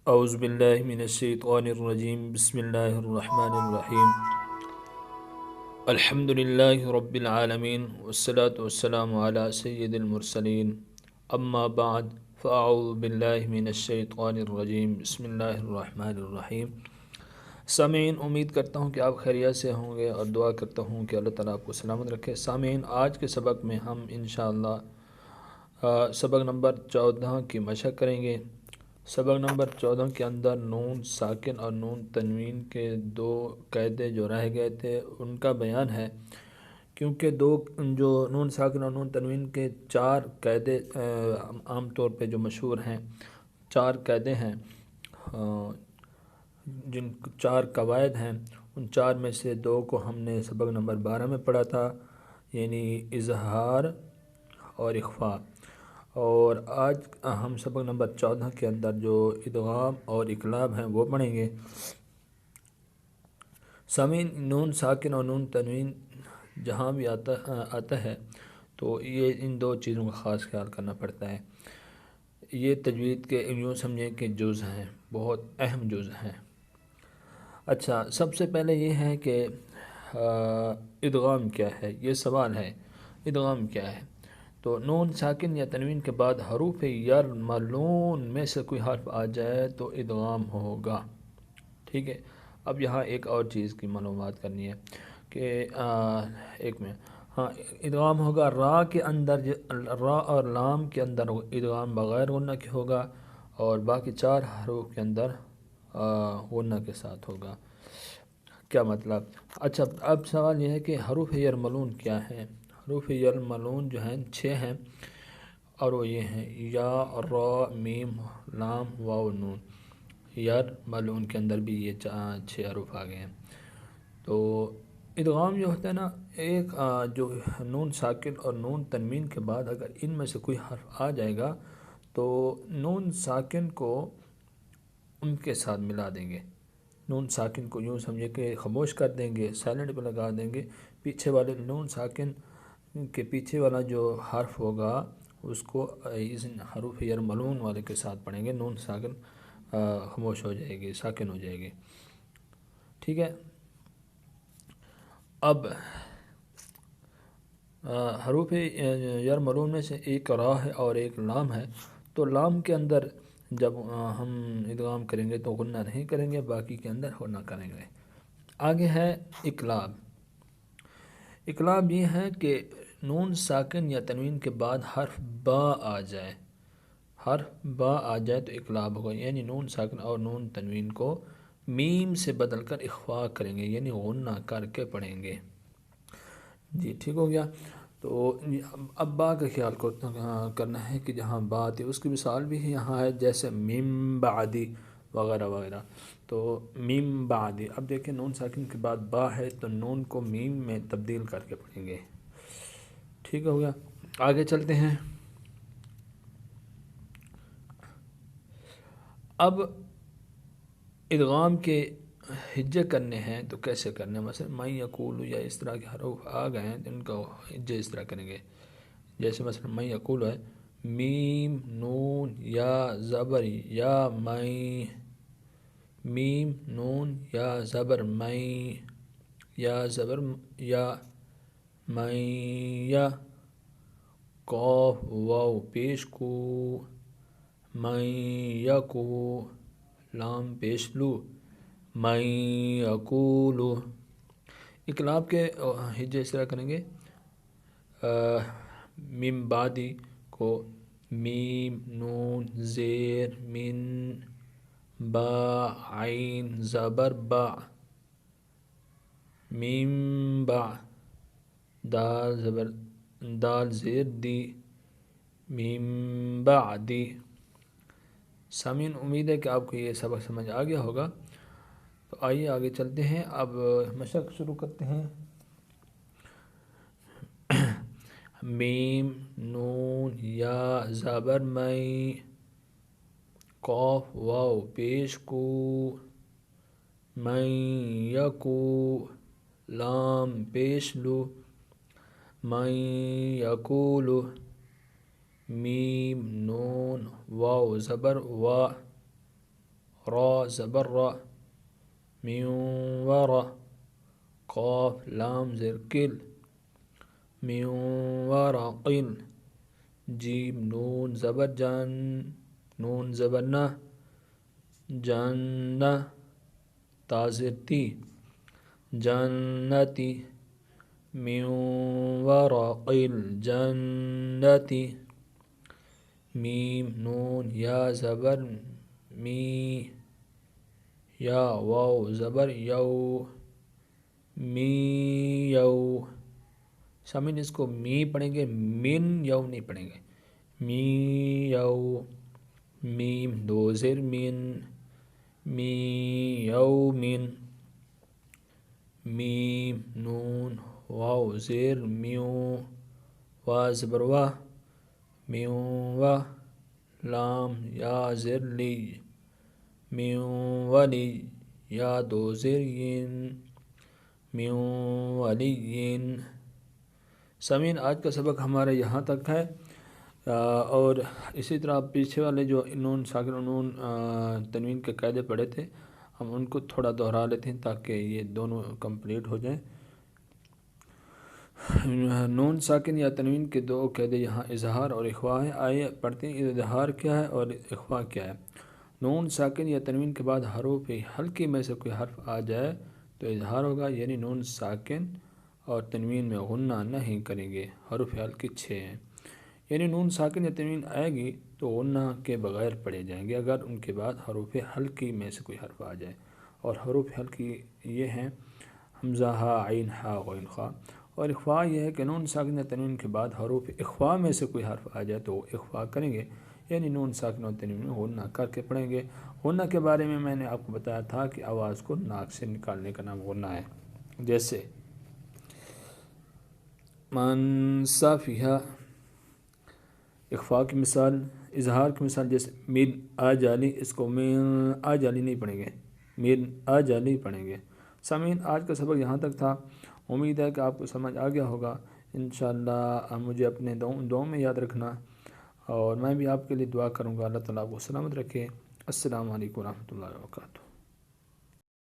اعوذ باللہ من الشیطان الرجیم بسم اللہ الرحمن الرحیم الحمد للہ رب العالمین والصلاة والسلام علی سید المرسلین اما بعد فاعوذ باللہ من الشیطان الرجیم بسم اللہ الرحمن الرحیم۔ سامعین، امید کرتا ہوں کہ آپ خیریت سے ہوں گے اور دعا کرتا ہوں کہ اللہ تعالیٰ آپ کو سلامت رکھے۔ سامعین، آج کے سبق میں ہم انشاءاللہ سبق نمبر 14 کی مشق کریں گے۔ سبق نمبر 14 کے اندر نون ساکن اور نون تنوین کے دو قاعدے جو رہ گئے تھے ان کا بیان ہے، کیونکہ جو نون ساکن اور نون تنوین کے چار قاعدے عام طور پہ جو مشہور ہیں، چار قاعدے ہیں، جن چار قواعد ہیں، ان چار میں سے دو کو ہم نے سبق نمبر 12 میں پڑھا تھا، یعنی اظہار اور اخفاء۔ اور آج ہم سبق نمبر 14 کے اندر جو ادغام اور اقلاب ہیں وہ پڑھیں گے۔ سامعین، نون ساکن اور نون تنوین جہاں بھی آتا ہے تو یہ ان دو چیزوں کا خاص خیال کرنا پڑتا ہے۔ یہ تجوید کے یوں سمجھیں کہ جز ہیں، بہت اہم جز ہیں۔ اچھا، سب سے پہلے یہ ہے کہ ادغام کیا ہے، یہ سوال ہے، ادغام کیا ہے؟ تو نون ساکن یا تنوین کے بعد حروف یرملون میں سے کوئی حرف آ جائے تو ادغام ہوگا، ٹھیک ہے۔ اب یہاں ایک اور چیز کی معلومات کرنی ہے کہ ایک میں ادغام ہوگا را کے اندر، را اور لام کے اندر ادغام بغیر غنہ کے ہوگا، اور باقی چار حروف کے اندر غنہ کے ساتھ ہوگا۔ کیا مطلب؟ اچھا، اب سوال یہ ہے کہ حروف یرملون کیا ہیں؟ حروف یرملون جو ہیں 6 ہیں، اور وہ یہ ہیں یا، را، میم، لام، واو، نون۔ یرملون کے اندر بھی یہ 6 حروف آ گئے ہیں۔ تو ادغام جو ہوتا ہے نا، ایک جو نون ساکن اور نون تنوین کے بعد اگر ان میں سے کوئی حرف آ جائے گا تو نون ساکن کو ان کے ساتھ ملا دیں گے۔ نون ساکن کو یوں سمجھے کہ خاموش کر دیں گے، سائلنٹ پہ لگا دیں گے، پیچھے والے نون ساکن کے پیچھے والا جو حرف ہوگا اس کو اس حروف یرملون والے کے ساتھ پڑھیں گے، نون ساکن خاموش ہو جائے گی، ساکن ہو جائے گی، ٹھیک ہے۔ اب حروف یرملون میں سے ایک را ہے اور ایک لام ہے، تو لام کے اندر جب ہم ادغام کریں گے تو غنہ نہیں کریں گے، باقی کے اندر غنہ کریں گے۔ آگے ہے اقلاب۔ اقلاب یہ ہے کہ نون ساکن یا تنوین کے بعد حرف با آ جائے، حرف با آ جائے تو اقلاب ہوگا، یعنی نون ساکن اور نون تنوین کو میم سے بدل کر اخفاء کریں گے، یعنی غنہ کر کے پڑھیں گے۔ جی ٹھیک ہو گیا۔ تو اب با کا خیال کرنا ہے کہ جہاں با آتی ہے اس کی مثال بھی یہاں ہے، جیسے میم بعدی وغیرہ وغیرہ۔ تو میم بعدی، اب دیکھیں نون ساکن کے بعد با ہے تو نون کو میم میں تبدیل کر کے پڑھیں گے، ٹھیک ہو گیا۔ آگے چلتے ہیں۔ اب ادغام کے ہجے کرنے ہیں تو کیسے کرنے ہیں؟ مثلا میں یقول یا اس طرح کے حروف آ گئے ہیں تو ان کا ہجے اس طرح کریں گے، جیسے مثلا میں یقول ہے میم نون یا زبر یا میں، میم نون یا زبر میں، یا زبر یا میں، یا قاف واو پیش کو، میں یکو لام پیش لو، میں یقولو۔ اقلاب کے ہجے اس طرح کریں گے، میم بعدی کو میم نون زیر من، با عین زبر با، میم با، دال زبر دال زیر دی، میم بعدی۔ سامعین، امید ہے کہ آپ کو یہ سبق سمجھ آ گیا ہوگا۔ تو آئیے آگے چلتے ہیں، اب مشق شروع کرتے ہیں۔ میم نون یا زبر میں، قاف واو پیش کو، میں یکو لام پیش لو، میں یقولو، میم نون واو زبر وا، را زبر را من ورا قاف لام زر کل من ورق جیم نون زبر جان نون زبر نہ جنہ تا زر تی جنتی من ورق الجنة میم نون یا زبر می یا واو زبر یو می یو سامعین اس کو می پڑھیں گے من یو نہیں پڑھیں گے می یو میم دو زر من می یو من میم نون واو زیر میو وا زبر وا میو وا لام یا زر لی میو ولی یا دو زر ین میو ولی ین سامعین آج کا سبق ہمارا یہاں تک ہے اور اسی طرح پیچھے والے جو نون ساکن و نون تنوین کے قاعدے پڑھے تھے ہم ان کو تھوڑا دہرا لیتے ہیں تاکہ یہ دونوں کمپلیٹ ہو جائیں نون ساکن یا تنوین کے دو قاعدے یہاں اظہار اور اخفا ہے آئیے پڑھتے ہیں اظہار کیا ہے اور اخفا کیا ہے نون ساکن یا تنوین کے بعد حروف حلقی میں سے کوئی حرف آ جائے تو اظہار ہوگا یعنی نون ساکن اور تنوین میں غنہ نہیں کریں گے حروف حلقی 6 ہیں یعنی نون ساکن یا تنوین آئے گی تو غنہ کے بغیر پڑھے جائیں گے اگر ان کے بعد حروف حلقی میں سے کوئی حرف آ جائے اور حروف حلقی یہ ہیں حمزہ ہا عین ہا غین خا اور اخفا یہ ہے کہ نون ساکن یا تنوین کے بعد حروف اخفا میں سے کوئی حرف آ جائے تو وہ اخفا کریں گے یعنی نون ساکن اور تنوین غنہ کر کے پڑھیں گے غنہ کے بارے میں نے آپ کو بتایا تھا کہ آواز کو ناک سے نکالنے کا نام غنہ ہے جیسے منصفیہ اخفا کی مثال اظہار کی مثال جیسے من آ جالی اس کو من آ جالی نہیں پڑھیں گے من آ جالی پڑھیں گے سامعین آج کا سبق یہاں تک تھا امید ہے کہ آپ کو سمجھ آ گیا ہوگا انشاءاللہ مجھے اپنے دعاؤں میں یاد رکھنا اور میں بھی آپ کے لیے دعا کروں گا اللہ تعالیٰ آپ کو سلامت رکھے السلام علیکم ورحمۃ اللہ وبرکاتہ